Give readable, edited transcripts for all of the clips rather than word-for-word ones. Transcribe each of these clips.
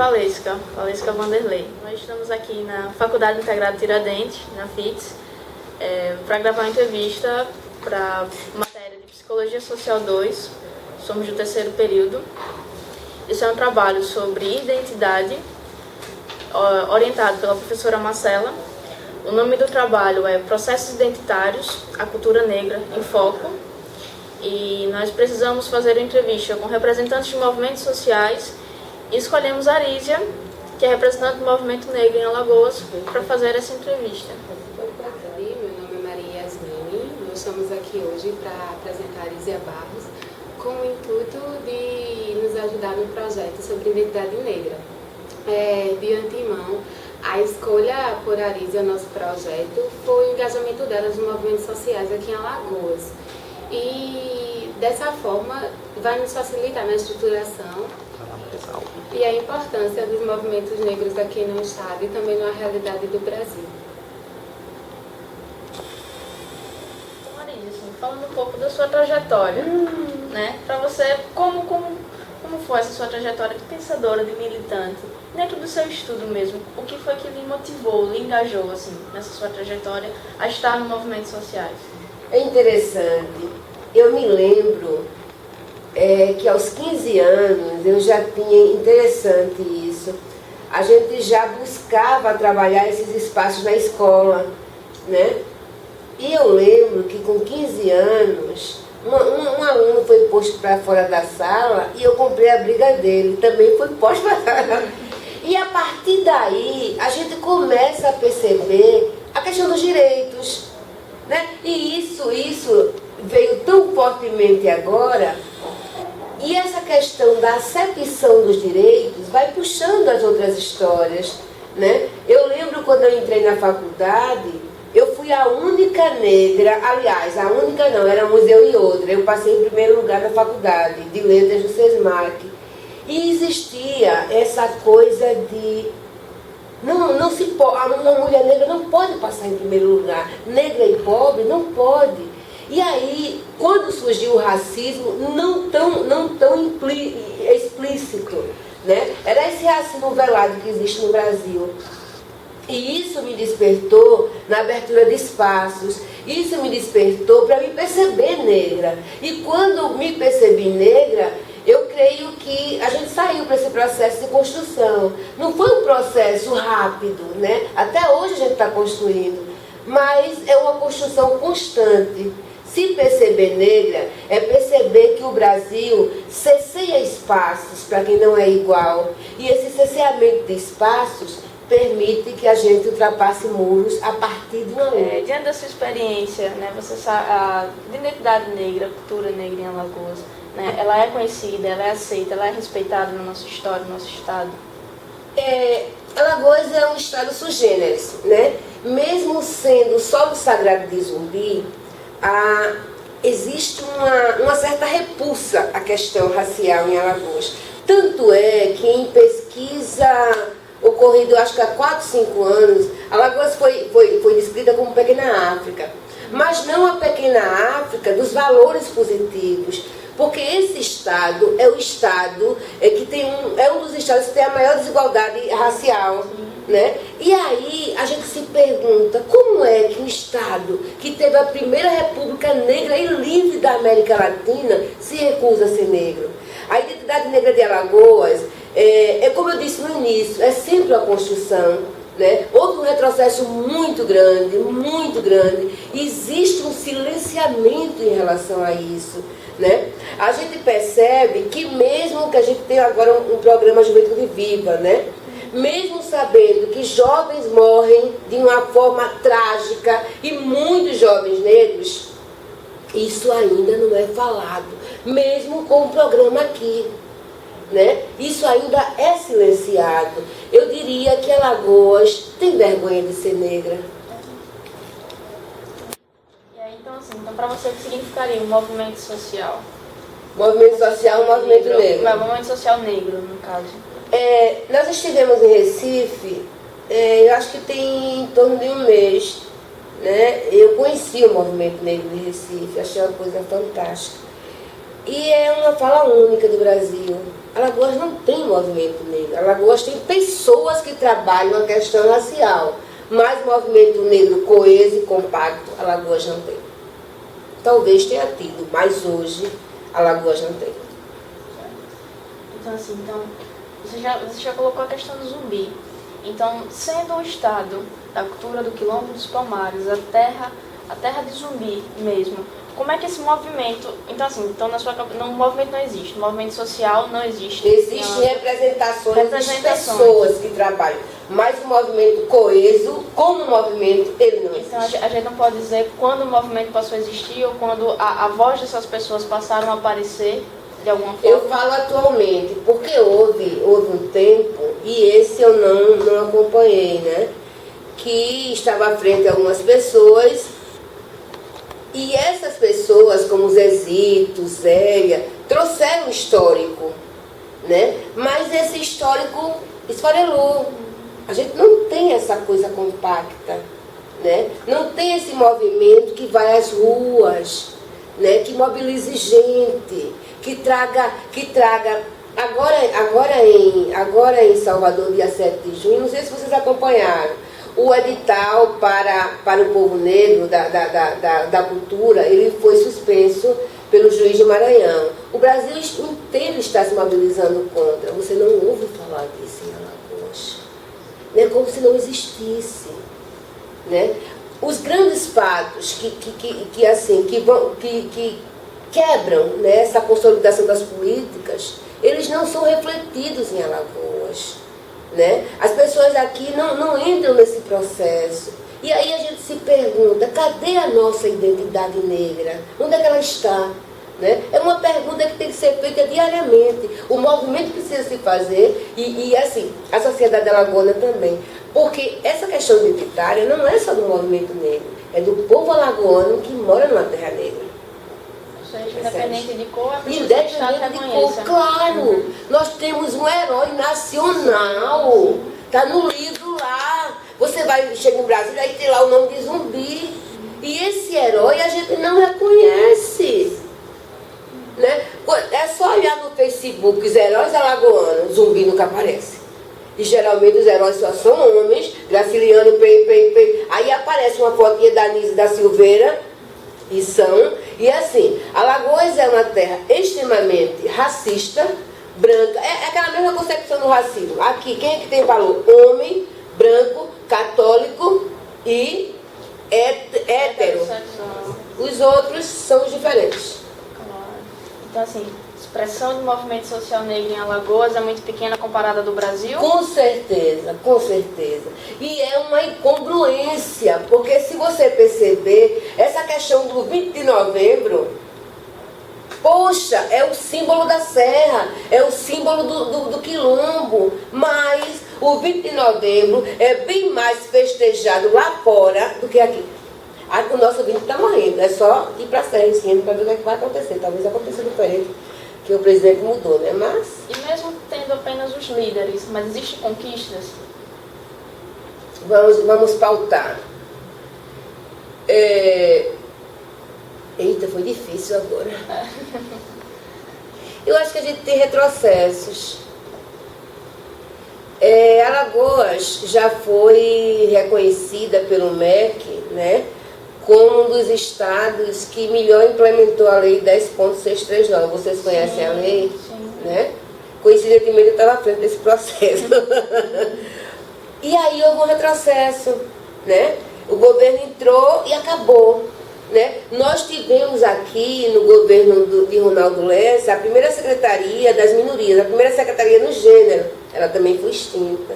Valesca Vanderlei. Nós estamos aqui na Faculdade Integrada Tiradentes, na FITS, para gravar uma entrevista para a matéria de Psicologia Social 2. Somos do terceiro período. Esse é um trabalho sobre identidade, orientado pela professora Marcela. O nome do trabalho é Processos Identitários, a Cultura Negra em Foco. E nós precisamos fazer uma entrevista com representantes de movimentos sociais e escolhemos a Arísia, que é representante do movimento negro em Alagoas, para fazer essa entrevista. Oi, prazer, meu nome é Maria Yasmini. Nós estamos aqui hoje para apresentar a Arísia Barros com o intuito de nos ajudar no projeto sobre identidade negra. De antemão, a escolha por Arísia, nosso projeto, foi o engajamento dela nos movimentos sociais aqui em Alagoas. E dessa forma vai nos facilitar na estruturação e a importância dos movimentos negros aqui no estado e também na realidade do Brasil. Então, Arísia, assim, falando um pouco da sua trajetória, né? Para você, como foi essa sua trajetória de pensadora, de militante, dentro do seu estudo mesmo? O que foi que lhe motivou, lhe engajou assim, nessa sua trajetória a estar no movimentos sociais? É interessante, eu me lembro que aos 15 anos eu já tinha, interessante isso, a gente já buscava trabalhar esses espaços na escola, né? E eu lembro que com 15 anos, um aluno foi posto para fora da sala e eu comprei a briga dele, também foi posto para fora. E a partir daí, a gente começa a perceber a questão dos direitos, né? E isso veio tão fortemente agora, e essa questão da acepção dos direitos vai puxando as outras histórias, né? Eu lembro quando eu entrei na faculdade, eu fui a única negra, aliás, a única não, éramos eu e outra, eu passei em primeiro lugar na faculdade de letras do SESMAC, e existia essa coisa de não se pode, uma mulher negra não pode passar em primeiro lugar, negra e pobre não pode. E aí, quando surgiu o racismo, não tão explícito, né? Era esse racismo velado que existe no Brasil. E isso me despertou na abertura de espaços, isso me despertou para me perceber negra. E quando me percebi negra, eu creio que a gente saiu para esse processo de construção. Não foi um processo rápido, né? Até hoje a gente está construindo, mas é uma construção constante. Se perceber negra é perceber que o Brasil cesseia espaços para quem não é igual. E esse cesseamento de espaços permite que a gente ultrapasse muros a partir de uma lei. Diante da sua experiência, né, você sabe, a identidade negra, a cultura negra em Alagoas, né, ela é conhecida, ela é aceita, ela é respeitada na nossa história, no nosso estado? Alagoas é um estado sui generis, né? Mesmo sendo solo sagrado de Zumbi, existe uma certa repulsa à questão racial em Alagoas. Tanto é que em pesquisa ocorrida, acho que há 4, 5 anos, Alagoas foi descrita como pequena África. Mas não a pequena África dos valores positivos, porque esse estado é o estado que é um dos estados que tem a maior desigualdade racial, né? E aí a gente se pergunta como é que um estado que teve a primeira república negra e livre da América Latina se recusa a ser negro. A identidade negra de Alagoas como eu disse no início, é sempre uma construção, né? Houve um retrocesso muito grande, existe um silenciamento em relação a isso, né? A gente percebe que mesmo que a gente tenha agora um programa Juventude Viva, né? Mesmo sabendo que jovens morrem de uma forma trágica e muitos jovens negros, isso ainda não é falado, mesmo com o programa aqui, né? Isso ainda é silenciado. Eu diria que Alagoas tem vergonha de ser negra. E aí, então para você, o que significaria um movimento social? Movimento social, movimento negro. Movimento social negro, no caso. Nós estivemos em Recife, eu acho que tem em torno de um mês, né? Eu conheci o movimento negro de Recife, achei uma coisa fantástica. E é uma fala única do Brasil. Alagoas não tem movimento negro. Alagoas tem pessoas que trabalham a questão racial. Mas movimento negro coeso e compacto, Alagoas não tem. Talvez tenha tido, mas hoje Alagoas não tem. Então, assim, você já colocou a questão do zumbi. Então, sendo o estado da cultura do Quilombo dos Palmares, a terra de Zumbi mesmo, como é que esse movimento... Então, assim, o movimento não existe, o movimento social não existe. Existem representações de pessoas que trabalham, mas o movimento coeso, como movimento, ele não existe. Então, a gente não pode dizer quando o movimento passou a existir ou quando a voz dessas pessoas passaram a aparecer de alguma forma. Eu falo atualmente, porque houve um tempo, e esse eu não acompanhei, né? Que estava à frente de algumas pessoas, e essas pessoas, como Zezito, Zélia, trouxeram histórico, né? Mas esse histórico esfarelou. A gente não tem essa coisa compacta, né? Não tem esse movimento que vai às ruas, né? Que mobilize gente, que traga agora em Salvador, dia 7 de junho, não sei se vocês acompanharam, o edital para o povo negro da cultura, ele foi suspenso pelo juiz de Maranhão. O Brasil inteiro está se mobilizando contra. Você não ouve falar disso em Alagoas. Né? Como se não existisse. Né? Os grandes fatos que quebram, né, essa consolidação das políticas, eles não são refletidos em Alagoas. Né? As pessoas aqui não entram nesse processo. E aí a gente se pergunta, cadê a nossa identidade negra? Onde é que ela está? Né? É uma pergunta que tem que ser feita diariamente. O movimento precisa se fazer e assim, a sociedade alagoana também. Porque essa questão identitária não é só do movimento negro, é do povo alagoano que mora numa terra negra. Independente de cor, a pessoa independente de cor, claro. Nós temos um herói nacional. Está no livro lá. Você chega no Brasil, aí tem lá o nome de Zumbi. E esse herói a gente não reconhece. Né? É só olhar no Facebook, os heróis alagoanos, Zumbi nunca aparece. E geralmente os heróis só são homens, Graciliano, aí aparece uma fotinha da Nise da Silveira, e assim, Alagoas é uma terra extremamente racista, branca, é aquela mesma concepção do racismo. Aqui, quem é que tem valor? Homem, branco, católico e hétero. Os outros são os diferentes. Então, assim, a expressão do movimento social negro em Alagoas é muito pequena comparada do Brasil? Com certeza, com certeza. E é uma incongruência, porque se você perceber, essa questão do 20 de novembro, poxa, é o símbolo da serra, é o símbolo do quilombo, mas o 20 de novembro é bem mais festejado lá fora do que aqui. O nosso 20 está morrendo, é só ir para a serra em cima para ver o que vai acontecer. Talvez aconteça diferente, que o presidente mudou, né? Mas... E mesmo tendo apenas os líderes, mas existem conquistas? Vamos pautar. Eita, foi difícil agora. Eu acho que a gente tem retrocessos. Alagoas já foi reconhecida pelo MEC, né, como um dos estados que melhor implementou a lei 10.639. Vocês conhecem a lei? Sim. Né? Coincidentemente eu estava à frente desse processo. E aí houve um retrocesso, né? O governo entrou e acabou. Né? Nós tivemos aqui no governo de Ronaldo Lessa a primeira secretaria das minorias, a primeira secretaria no gênero, ela também foi extinta.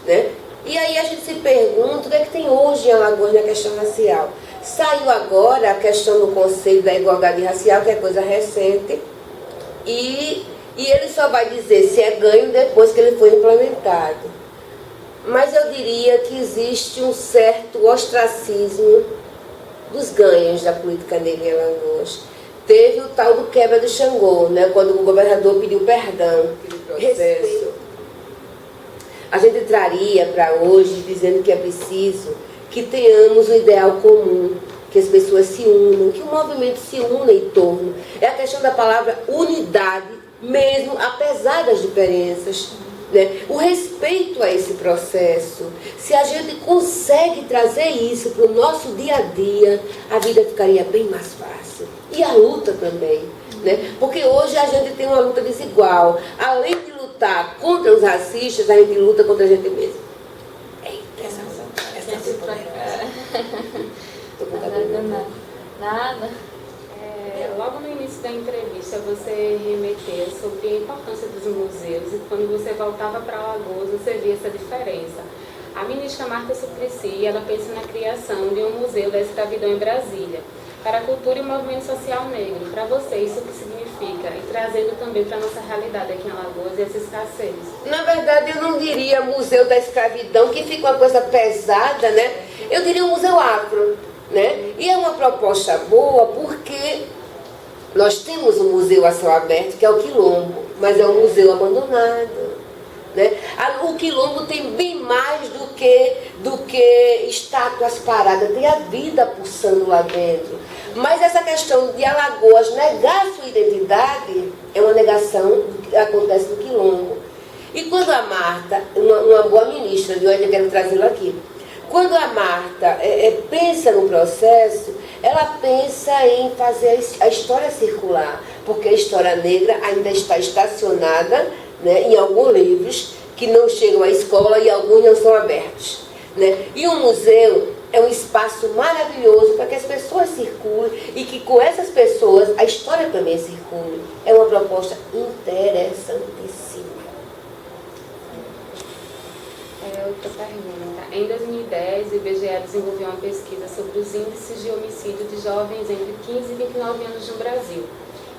Né? E aí a gente se pergunta o que é que tem hoje em Alagoas na questão racial. Saiu agora a questão do Conselho da Igualdade Racial, que é coisa recente, e ele só vai dizer se é ganho depois que ele foi implementado. Mas eu diria que existe um certo ostracismo dos ganhos da política negra em Alagoas. Teve o tal do quebra do Xangô, né, quando o governador pediu perdão. Respeito. A gente entraria para hoje dizendo que é preciso que tenhamos o ideal comum, que as pessoas se unam, que o movimento se una em torno. É a questão da palavra unidade, mesmo apesar das diferenças. Né? O respeito a esse processo. Se a gente consegue trazer isso para o nosso dia a dia, a vida ficaria bem mais fácil. E a luta também. Né? Porque hoje a gente tem uma luta desigual. Além de lutar contra os racistas, a gente luta contra a gente mesmo. Eita, essa foi poderosa. Tô com cabelo. Nada. Logo no início da entrevista, você remeteu sobre a importância dos museus e quando você voltava para Alagoas, você via essa diferença. A ministra Marta Suplicy, ela pensa na criação de um museu da escravidão em Brasília, para a cultura e o movimento social negro. Para você, isso o que significa? E trazendo também para a nossa realidade aqui em Alagoas essa escassez. Na verdade, eu não diria museu da escravidão, que fica uma coisa pesada, né? Eu diria um museu afro, né? E é uma proposta boa porque nós temos um museu a céu aberto, que é o Quilombo, mas é um museu abandonado. Né? O Quilombo tem bem mais do que estátuas paradas, tem a vida pulsando lá dentro. Mas essa questão de Alagoas negar sua identidade é uma negação que acontece no Quilombo. E quando a Marta, uma boa ministra, eu ainda quero trazê-la aqui, quando a Marta pensa no processo, ela pensa em fazer a história circular, porque a história negra ainda está estacionada, né, em alguns livros que não chegam à escola e alguns não são abertos. Né? E o museu é um espaço maravilhoso para que as pessoas circulem e que com essas pessoas a história também circule. É uma proposta interessantíssima. Outra pergunta. Em 2010, o IBGE desenvolveu uma pesquisa sobre os índices de homicídio de jovens entre 15 e 29 anos no Brasil.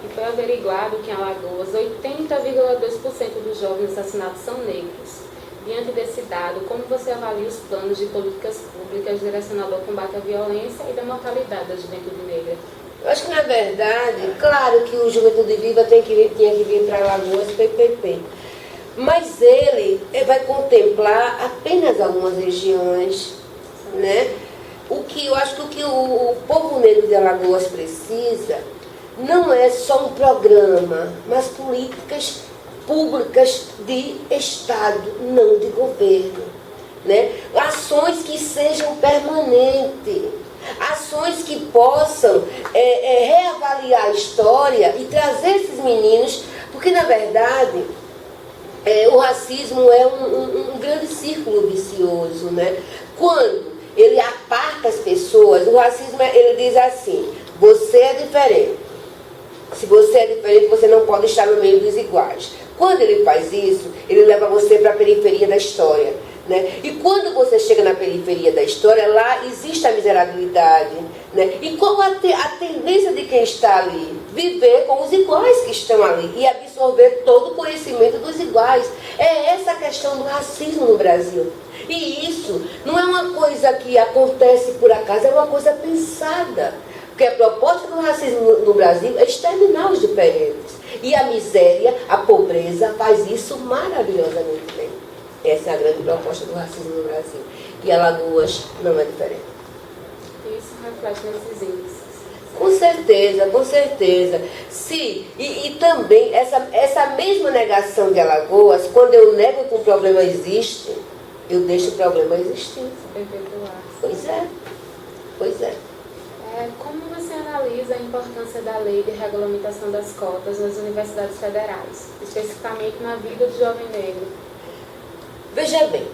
E foi averiguado que em Alagoas, 80,2% dos jovens assassinados são negros. Diante desse dado, como você avalia os planos de políticas públicas direcionados ao combate à violência e da mortalidade da juventude negra? Eu acho que, na verdade, claro que o Juventude Viva tinha que vir para Alagoas PPP. Mas ele vai contemplar apenas algumas regiões, né? Eu acho que o que o povo negro de Alagoas precisa não é só um programa, mas políticas públicas de Estado, não de governo, né? Ações que sejam permanentes, ações que possam reavaliar a história e trazer esses meninos, porque na verdade o racismo é um grande círculo vicioso, né? Quando ele aparta as pessoas, o racismo ele diz assim: você é diferente. Se você é diferente, você não pode estar no meio dos iguais. Quando ele faz isso, ele leva você para a periferia da história. Né? E quando você chega na periferia da história, lá existe a miserabilidade. Né? E qual a tendência de quem está ali? Viver com os iguais que estão ali e absorver todo o conhecimento dos iguais. É essa a questão do racismo no Brasil. E isso não é uma coisa que acontece por acaso, é uma coisa pensada. Porque a proposta do racismo no Brasil é exterminar os diferentes. E a miséria, a pobreza, faz isso maravilhosamente bem. Essa é a grande proposta do racismo no Brasil. E Alagoas não é diferente. Isso reflete nesses índices. Com certeza, com certeza. Sim, e também essa mesma negação de Alagoas, quando eu nego que o problema existe, eu deixo o problema existir. Pois é, pois é. Como você analisa a importância da lei de regulamentação das cotas nas universidades federais, especificamente na vida do jovem negro? Veja bem,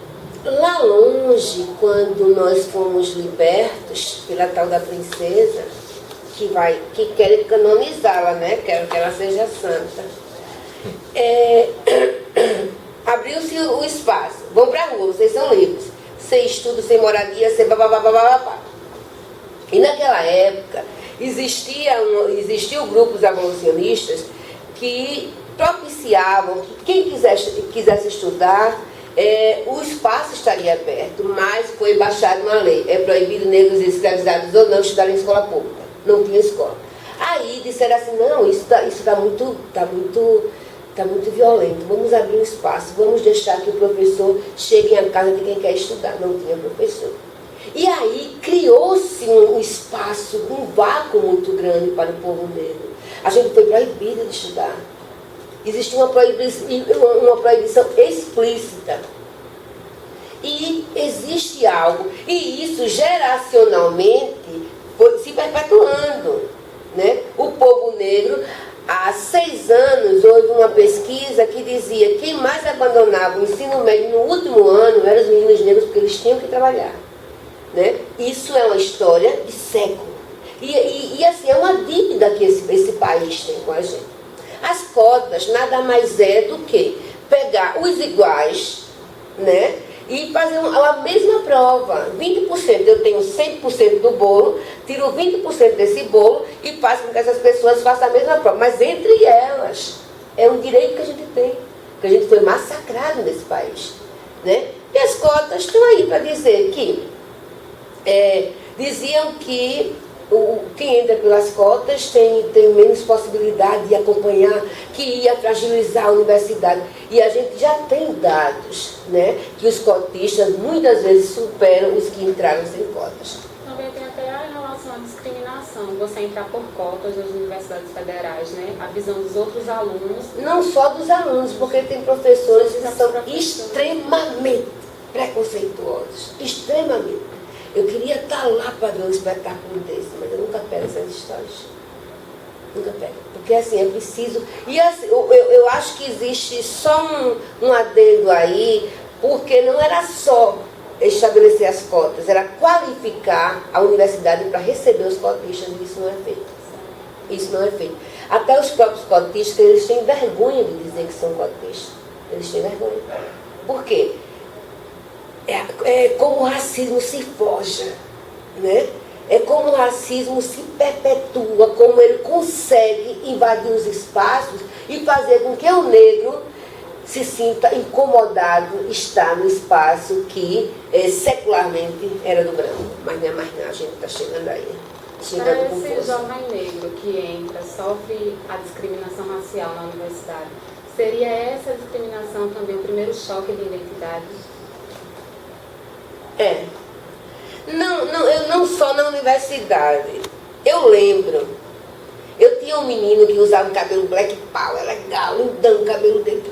lá longe, quando nós fomos libertos pela tal da princesa, que querem canonizá-la, né? Quero que ela seja santa. Abriu-se o espaço. Vão para a rua, vocês são livres. Sem estudo, sem moradia, sem babá. E naquela época existiam grupos abolicionistas que propiciavam que quem quisesse estudar, o espaço estaria aberto, mas foi baixada uma lei. É proibido negros e escravizados ou não estudar em escola pública. Não tinha escola. Aí disseram assim, não, isso está muito violento, vamos abrir um espaço, vamos deixar que o professor chegue à casa de quem quer estudar. Não tinha professor. E aí criou-se um espaço, um vácuo muito grande para o povo negro. A gente foi proibido de estudar. Existe uma proibição explícita. E existe algo, e isso geracionalmente foi se perpetuando, né? O povo negro, há 6 anos, houve uma pesquisa que dizia que quem mais abandonava o ensino médio no último ano eram os meninos negros, porque eles tinham que trabalhar, né? Isso é uma história de século. E assim, é uma dívida que esse país tem com a gente. As cotas nada mais é do que pegar os iguais, né? E fazer a mesma prova. 20%, eu tenho 100% do bolo, tiro 20% desse bolo e faço com que essas pessoas façam a mesma prova. Mas entre elas, é um direito que a gente tem, que a gente foi massacrado nesse país, né? E as cotas estão aí para dizer que, diziam que quem entra pelas cotas tem menos possibilidade de acompanhar, que ia fragilizar a universidade. E a gente já tem dados, né, que os cotistas muitas vezes superam os que entraram sem cotas. Também tem até a relação à discriminação, você entrar por cotas nas universidades federais, né? A visão dos outros alunos. Não só dos alunos, porque tem professores que são extremamente preconceituosos, extremamente. Eu queria estar lá para ver um espetáculo desse, mas eu nunca pego essas histórias. Nunca pego. Porque assim, é preciso... E assim, eu acho que existe só um adendo aí, porque não era só estabelecer as cotas, era qualificar a universidade para receber os cotistas, e isso não é feito. Isso não é feito. Até os próprios cotistas, eles têm vergonha de dizer que são cotistas. Eles têm vergonha. Por quê? É como o racismo se forja, né? É como o racismo se perpetua, como ele consegue invadir os espaços e fazer com que o negro se sinta incomodado estar no espaço que secularmente era do branco. Mas não é mais nada, a gente está chegando aí. Para esse jovem negro que entra, sofre a discriminação racial na universidade, seria essa discriminação também o primeiro choque de identidade? Eu não só na universidade. Eu lembro, eu tinha um menino que usava um cabelo black power, legal, lindão o cabelo dele.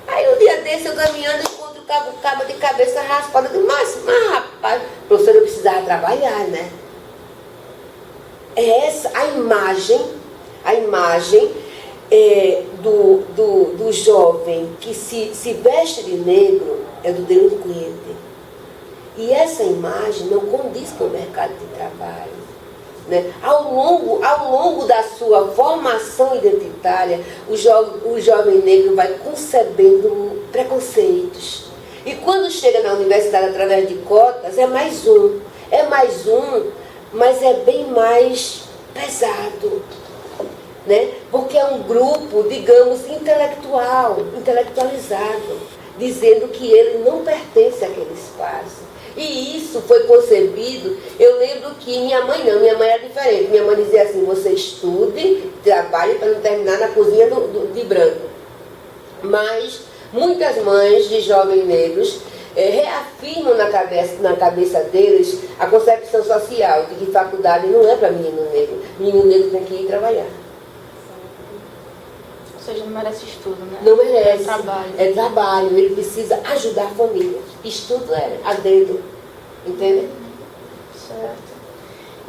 Aí um dia desse eu caminhando, encontro o cabo de cabeça raspada. Eu digo, mas rapaz, professor, eu precisava trabalhar, né? É essa a imagem do jovem que se veste de negro, é do delinquente. E essa imagem não condiz com o mercado de trabalho, né? Ao longo da sua formação identitária, o jovem negro vai concebendo preconceitos. E quando chega na universidade através de cotas, é mais um, mas é bem mais pesado, né? Porque é um grupo, digamos, intelectualizado, dizendo que ele não pertence àquele espaço. E isso foi concebido, eu lembro que minha mãe era diferente. Minha mãe dizia assim, você estude, trabalhe para não terminar na cozinha de branco. Mas muitas mães de jovens negros reafirmam na cabeça deles a concepção social de que faculdade não é para menino negro. Menino negro tem que ir trabalhar. Ou seja, não merece estudo, né? Não merece. É trabalho, ele precisa ajudar a família. Estudo é a dedo, entende? Certo.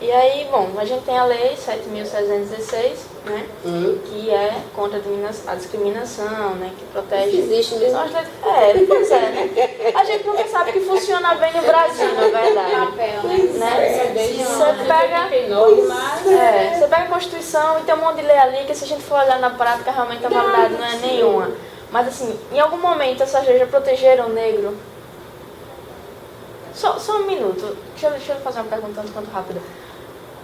E aí, bom, a gente tem a lei 7.616, né? Que é contra a discriminação, né? Que protege... Isso existe mesmo. Pois é, né? A gente nunca sabe que funciona bem no Brasil, na verdade. Né? Você pega a Constituição e tem um monte de lei ali que se a gente for olhar na prática, realmente a validade não é nenhuma. Mas assim, em algum momento essas leis já protegeram o negro? Só um minuto. Deixa eu fazer uma pergunta um tanto rápida.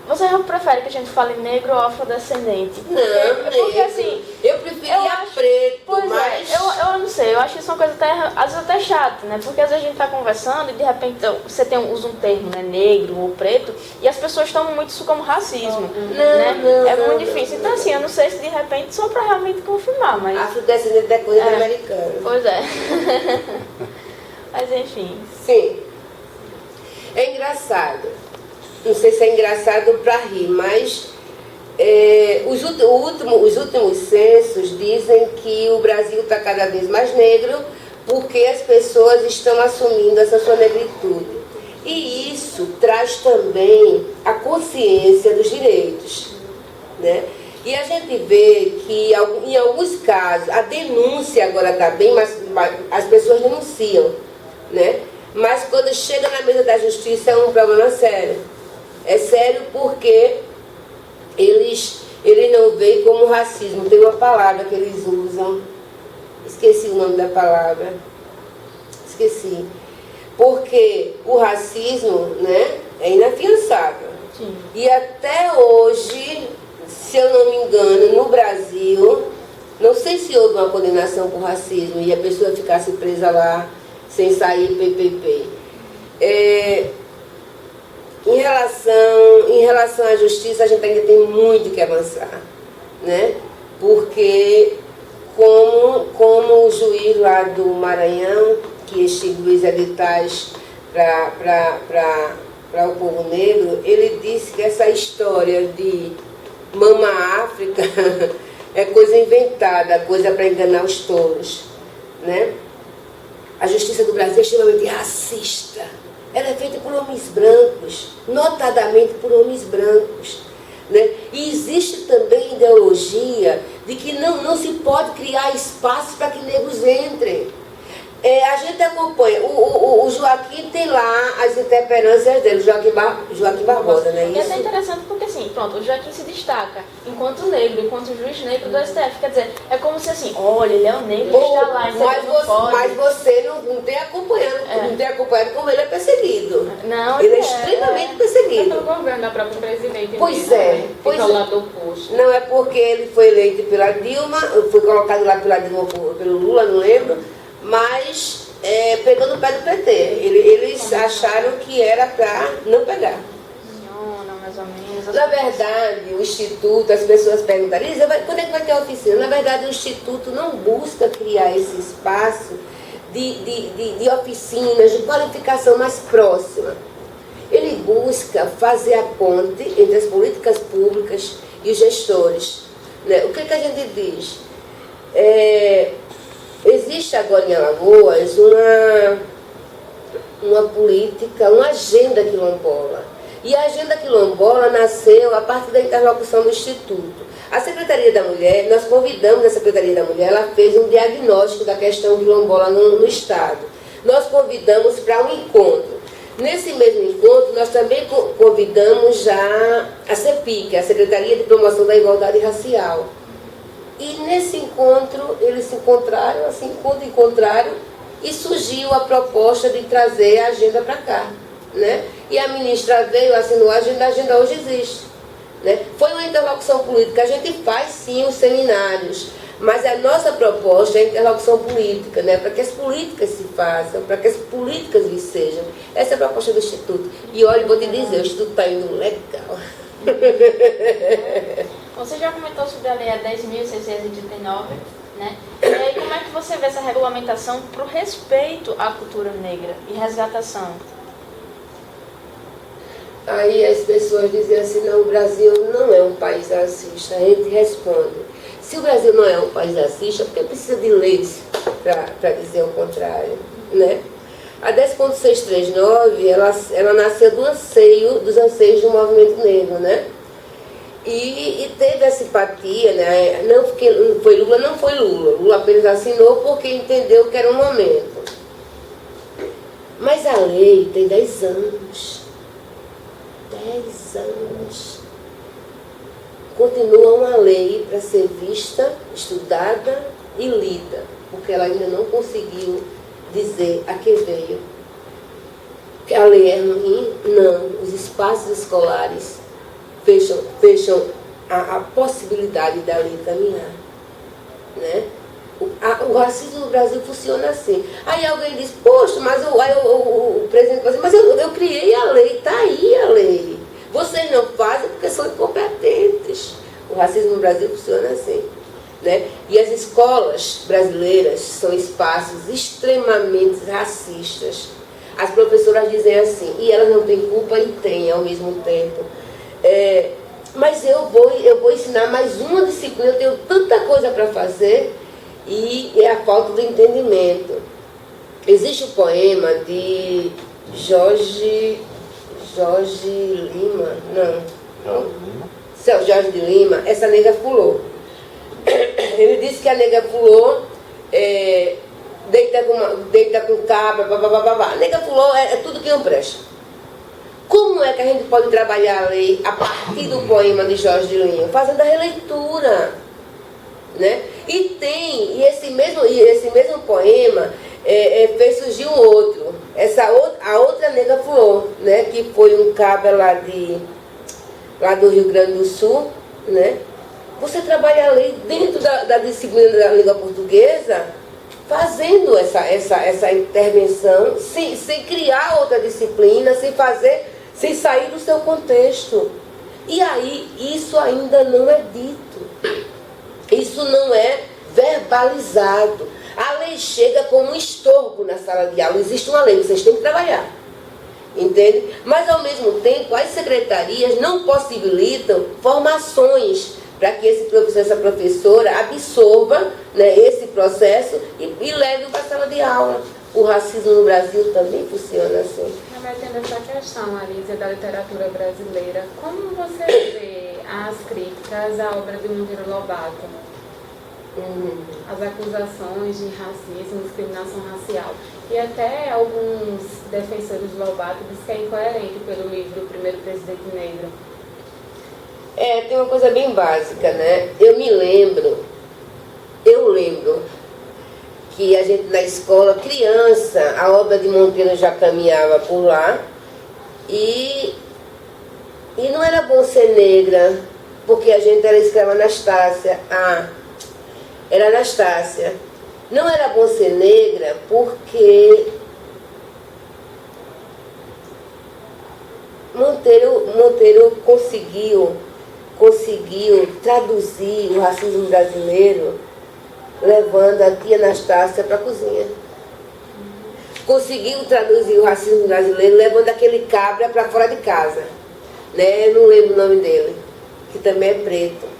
Você prefere que a gente fale negro ou afrodescendente? Porque assim... Eu preferia preto, mas... Eu não sei, eu acho que isso é uma coisa às vezes até chata, né? Porque às vezes a gente tá conversando e de repente você usa um termo, né? Negro ou preto, e as pessoas tomam muito isso como racismo. É muito difícil. Então assim, eu não sei se de repente só pra realmente confirmar, mas... Afrodescendente é coisa americana. Pois é. Mas enfim. Sim. É engraçado. Não sei se é engraçado para rir, mas os últimos censos dizem que o Brasil está cada vez mais negro porque as pessoas estão assumindo essa sua negritude. E isso traz também a consciência dos direitos, né? E a gente vê que em alguns casos a denúncia agora está bem, mas as pessoas denunciam, né? Mas quando chega na mesa da justiça é um problema sério. É sério porque eles não veem como racismo. Tem uma palavra que eles usam, esqueci o nome da palavra, esqueci. Porque o racismo, né, é inafiançável. Sim. E até hoje, se eu não me engano, no Brasil, não sei se houve uma condenação por racismo e a pessoa ficasse presa lá sem sair PPP. Em relação à justiça, a gente ainda tem muito que avançar, né? Porque como o juiz lá do Maranhão, que extinguiu os editais para o povo negro, ele disse que essa história de Mama África é coisa inventada, coisa para enganar os tolos, né? A justiça do Brasil é extremamente racista. Ela é feita por homens brancos, notadamente por homens brancos, né? E existe também ideologia de que não se pode criar espaço para que negros entrem. A gente acompanha, o Joaquim tem lá as interferências dele, Joaquim Barbosa, não é isso? E é até interessante porque, assim, pronto, o Joaquim se destaca enquanto negro, enquanto juiz negro do STF. Quer dizer, é como se assim, olha, ele é o negro que está lá, então mas você não tem acompanhado, não tem acompanhado como ele é perseguido. Não, ele é extremamente perseguido. É pelo governo da própria presidente. Pois é. Pois ao lado oposto. Não é porque ele foi eleito pela Dilma, foi colocado lá pela Dilma, pelo Lula, não lembro, mas pegou no pé do PT. Eles acharam que era para não pegar. Não, mais ou menos. Na verdade, o Instituto, as pessoas perguntam, Lisa, quando é que vai ter a oficina? Na verdade, o Instituto não busca criar esse espaço de oficinas, de qualificação mais próxima. Ele busca fazer a ponte entre as políticas públicas e os gestores, né? O que a gente diz? Existe agora em Alagoas uma política, uma agenda quilombola. E a agenda quilombola nasceu a partir da interlocução do Instituto. A Secretaria da Mulher, nós convidamos a Secretaria da Mulher, ela fez um diagnóstico da questão quilombola no Estado. Nós convidamos para um encontro. Nesse mesmo encontro, nós também convidamos já a CEPIC, a Secretaria de Promoção da Igualdade Racial. E nesse encontro, eles se encontraram, e surgiu a proposta de trazer a agenda para cá, né? E a ministra veio, assinou a agenda hoje existe, né? Foi uma interlocução política, a gente faz sim os seminários, mas a nossa proposta é a interlocução política, né? Para que as políticas se façam, para que as políticas sejam. Essa é a proposta do Instituto. E olha, vou te dizer, o Instituto está indo legal. Você já comentou sobre a Lei 10.639, né? E aí, como é que você vê essa regulamentação para o respeito à cultura negra e resgatação? Aí as pessoas dizem assim, não, o Brasil não é um país racista. A gente responde, se o Brasil não é um país racista, por que precisa de leis para dizer o contrário, né? A 10.639, ela nasceu dos anseios do movimento negro, né? E teve a simpatia, né? Não foi Lula, não foi Lula. Lula apenas assinou porque entendeu que era um momento. Mas a lei tem 10 anos. 10 anos. Continua uma lei para ser vista, estudada e lida, porque ela ainda não conseguiu dizer a que veio. Que a lei é ruim? Não. Os espaços escolares fecham a possibilidade da lei caminhar, né? O racismo no Brasil funciona assim. Aí alguém diz, poxa, mas o presidente vai dizer, mas eu criei a lei, está aí a lei. Vocês não fazem porque são incompetentes. O racismo no Brasil funciona assim, né? E as escolas brasileiras são espaços extremamente racistas. as professoras dizem assim, e elas não têm culpa e têm ao mesmo tempo. Mas eu vou ensinar mais uma disciplina, eu tenho tanta coisa para fazer, e é a falta do entendimento. Existe o poema de Jorge Lima, Jorge de Lima, Essa Nega Pulou. Ele disse que a nega pulou, deita com cabra, babá. A nega pulou é tudo que não presta. Como é que a gente pode trabalhar a lei a partir do poema de Jorge de Lima? Fazendo a releitura, né? E esse mesmo poema fez surgir um outro. A outra nega pulou, né? Que foi um cabra lá do Rio Grande do Sul, né? Você trabalha a lei dentro da disciplina da língua portuguesa, fazendo essa intervenção, sem criar outra disciplina, sem sair do seu contexto. E aí, isso ainda não é dito. Isso não é verbalizado. A lei chega como um estorbo na sala de aula. Existe uma lei, vocês têm que trabalhar. Entende? Mas, ao mesmo tempo, as secretarias não possibilitam formações para que esse professor, essa professora absorva, né, esse processo e leve para a sala de aula. O racismo no Brasil também funciona assim. Remetendo essa questão, Alísia, da literatura brasileira, como você vê as críticas à obra de Monteiro Lobato? As acusações de racismo, discriminação racial. E até alguns defensores de Lobato dizem que é incoerente pelo livro O Primeiro Presidente Negro. Tem uma coisa bem básica, né? Eu lembro que a gente na escola, criança, a obra de Monteiro já caminhava por lá e não era bom ser negra, porque a gente era escrava Anastácia. Era Anastácia. Não era bom ser negra porque Monteiro conseguiu traduzir o racismo brasileiro levando a tia Anastácia para a cozinha. Conseguiu traduzir o racismo brasileiro levando aquele cabra para fora de casa. Né? Eu não lembro o nome dele, que também é preto.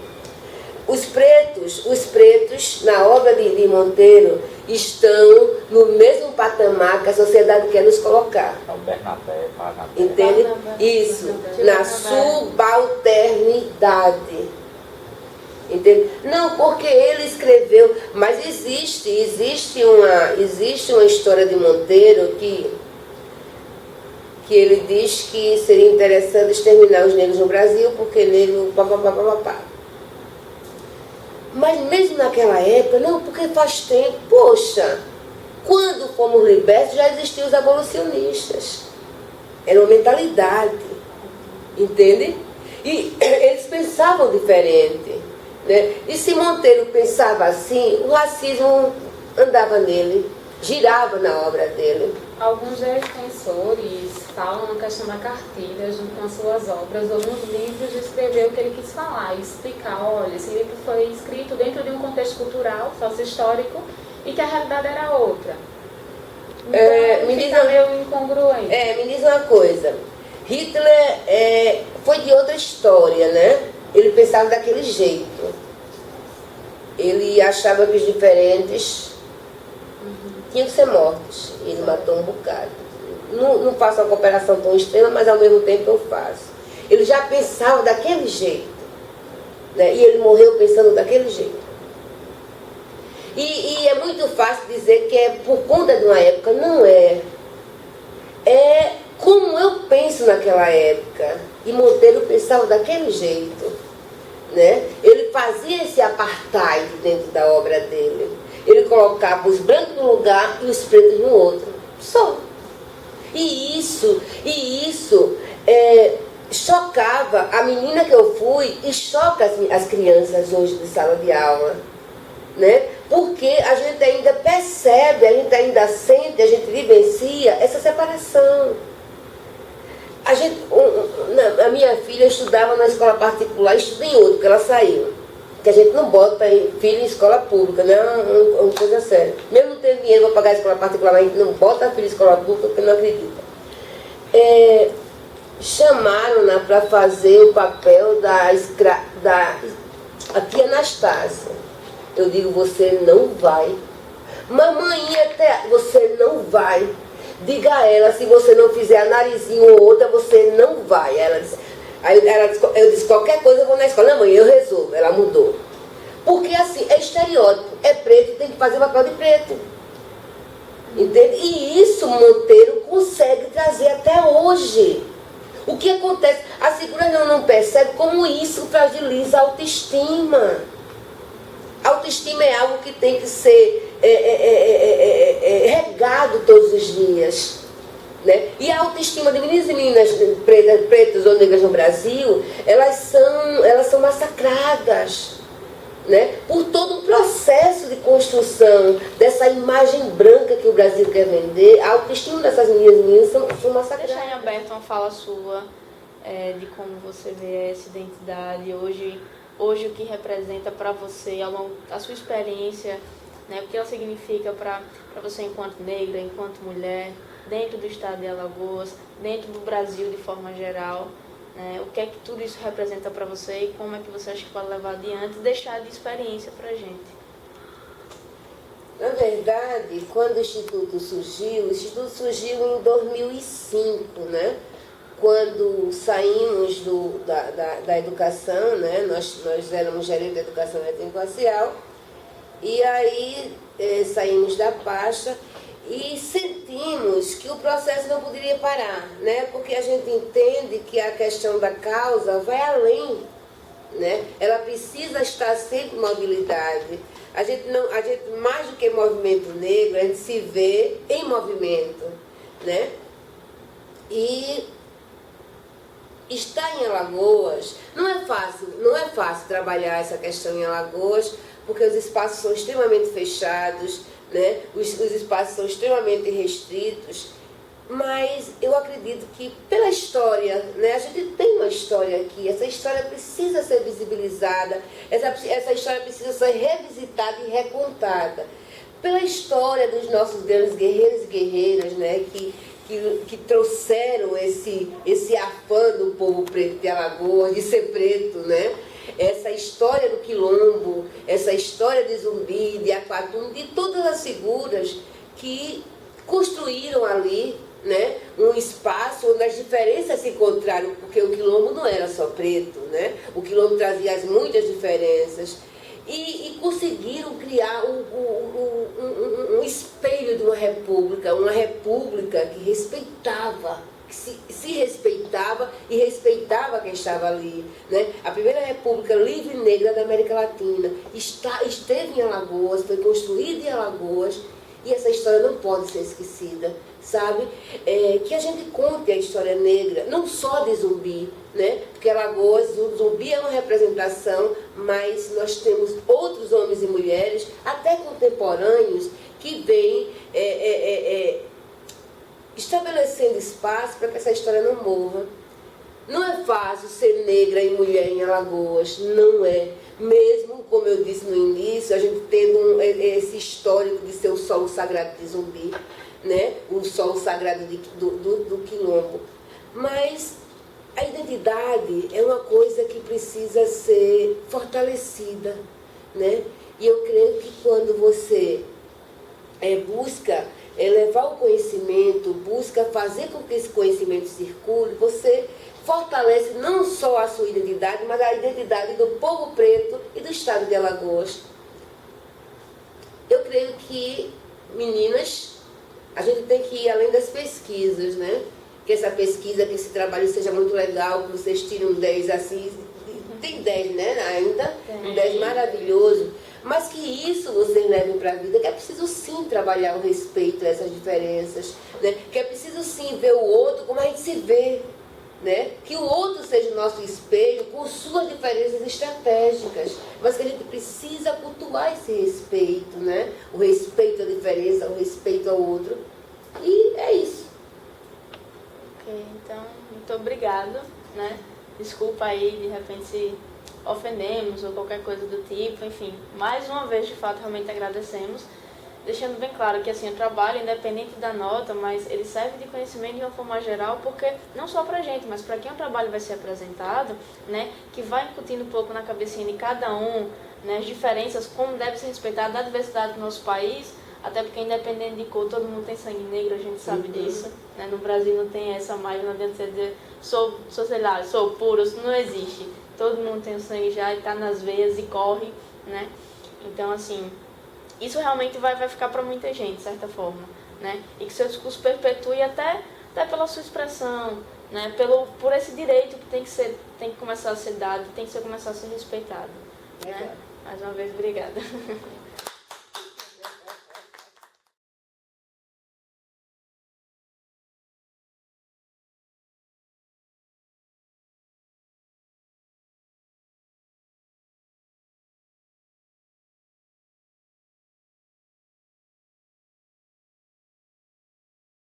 Os pretos, na obra de Monteiro, estão no mesmo patamar que a sociedade quer nos colocar. Entende? Isso, na subalternidade. Entende? Não, porque ele escreveu, mas existe uma história de Monteiro que ele diz que seria interessante exterminar os negros no Brasil, porque negro papapá. Mas mesmo naquela época, não, porque faz tempo, poxa, quando fomos libertos já existiam os abolicionistas. Era uma mentalidade, entende? E eles pensavam diferente, né? E se Monteiro pensava assim, o racismo andava nele, girava na obra dele. Alguns defensores falam na questão da cartilha junto com as suas obras ou nos livros de escrever o que ele quis falar e explicar, olha, esse livro foi escrito dentro de um contexto cultural, sócio-histórico e que a realidade era outra. Então, fica meio incongruente. Me diz uma coisa, Hitler foi de outra história, né? Ele pensava daquele jeito. Ele achava que os diferentes tinham que ser mortos. Ele matou um bocado. Não faço uma comparação tão extrema, mas ao mesmo tempo eu faço. Ele já pensava daquele jeito, né? E ele morreu pensando daquele jeito. E é muito fácil dizer que é por conta de uma época. Não é. É como eu penso naquela época. E Monteiro pensava daquele jeito, né? Ele fazia esse apartheid dentro da obra dele. Ele colocava os brancos num lugar e os pretos no outro. Só. E isso chocava a menina que eu fui e choca as crianças hoje de sala de aula, né? Porque a gente ainda percebe, a gente ainda sente, a gente vivencia essa separação. A minha filha estudava na escola particular, estudei em outra, porque ela saiu. que a gente não bota filho em escola pública, não é uma coisa séria. Mesmo não tendo dinheiro para pagar a escola particular, mas a gente não bota filho em escola pública porque não acredita. Chamaram-na para fazer o papel da tia Anastácia. Eu digo, você não vai. Mamãe, até você não vai. Diga a ela, se você não fizer a narizinho ou outra, você não vai. Eu disse, qualquer coisa eu vou na escola. Não, mãe, eu resolvo. Ela mudou. Porque assim, é estereótipo. É preto, tem que fazer o papel de preto. Entende? E isso Monteiro consegue trazer até hoje. O que acontece? A segura não percebe como isso fragiliza a autoestima. A autoestima é algo que tem que ser regado todos os dias. Né? E a autoestima de meninos e meninas pretas ou negras no Brasil, elas são massacradas. Né? Por todo um processo de construção dessa imagem branca que o Brasil quer vender, a autoestima dessas meninas são massacradas. Deixar em aberto uma fala sua de como você vê essa identidade hoje o que representa para você, a sua experiência, né? O que ela significa para você enquanto negra, enquanto mulher, dentro do estado de Alagoas, dentro do Brasil de forma geral. O que é que tudo isso representa para você e como é que você acha que pode levar adiante e deixar de experiência para a gente? Na verdade, quando o Instituto surgiu em 2005, né? Quando saímos da educação, né? Nós éramos gerentes da educação étnico-racial, e aí saímos da pasta e sentimos que o processo não poderia parar, né? Porque a gente entende que a questão da causa vai além, né? Ela precisa estar sempre em mobilidade. A gente mais do que movimento negro, a gente se vê em movimento, né? E estar em Alagoas não é fácil trabalhar essa questão em Alagoas, porque os espaços são extremamente fechados, né? Os espaços são extremamente restritos, mas eu acredito que pela história, né? A gente tem uma história aqui, essa história precisa ser visibilizada, essa história precisa ser revisitada e recontada. Pela história dos nossos grandes guerreiros e guerreiras, né? Que trouxeram esse afã do povo preto de Alagoas, de ser preto, né? Essa história do Quilombo, essa história de Zumbi, de Aquatum, de todas as figuras que construíram ali, né, um espaço onde as diferenças se encontraram, porque o Quilombo não era só preto, né? O Quilombo trazia muitas diferenças. E conseguiram criar um espelho de uma república que respeitava, que se respeitava e respeitava quem estava ali, né? A primeira república livre e negra da América Latina esteve em Alagoas, foi construída em Alagoas, e essa história não pode ser esquecida, sabe? Que a gente conte a história negra, não só de Zumbi, né? Porque Alagoas, o Zumbi é uma representação, mas nós temos outros homens e mulheres, até contemporâneos, que vêm estabelecendo espaço para que essa história não morra. Não é fácil ser negra e mulher em Alagoas, não é. Mesmo, como eu disse no início, a gente tendo esse histórico de ser o solo sagrado de Zumbi, né? O solo sagrado do Quilombo. Mas a identidade é uma coisa que precisa ser fortalecida, né? E eu creio que quando você busca levar o conhecimento, busca fazer com que esse conhecimento circule, você fortalece não só a sua identidade, mas a identidade do povo preto e do estado de Alagoas. Eu creio que, meninas, a gente tem que ir além das pesquisas, né? Que essa pesquisa, que esse trabalho seja muito legal, que vocês tiram 10 assim, tem 10, né, ainda? Um 10 maravilhoso. Mas que isso vocês levem para a vida, que é preciso sim trabalhar o respeito a essas diferenças, né? Que é preciso sim ver o outro como a gente se vê, né? Que o outro seja o nosso espelho com suas diferenças estratégicas, mas que a gente precisa cultuar esse respeito, né? O respeito à diferença, o respeito ao outro. E é isso. Ok, então, muito obrigado, né? Desculpa aí, de repente, se ofendemos ou qualquer coisa do tipo, enfim. Mais uma vez, de fato, realmente agradecemos, deixando bem claro que assim, o trabalho, independente da nota, mas ele serve de conhecimento de uma forma geral, porque não só para a gente, mas para quem o trabalho vai ser apresentado, né, que vai incutindo um pouco na cabecinha de cada um, né, as diferenças, como deve ser respeitada a diversidade do nosso país, até porque independente de cor, todo mundo tem sangue negro, a gente sabe disso, né, no Brasil não tem essa mais, não adianta você dizer, sei lá, sou puro, isso não existe, todo mundo tem o sangue já e está nas veias e corre, né, então assim, isso realmente vai ficar para muita gente, de certa forma, né? E que seu discurso perpetue até pela sua expressão, né? Por esse direito que tem que começar a ser dado, tem que começar a ser respeitado, né? Mais uma vez, obrigada.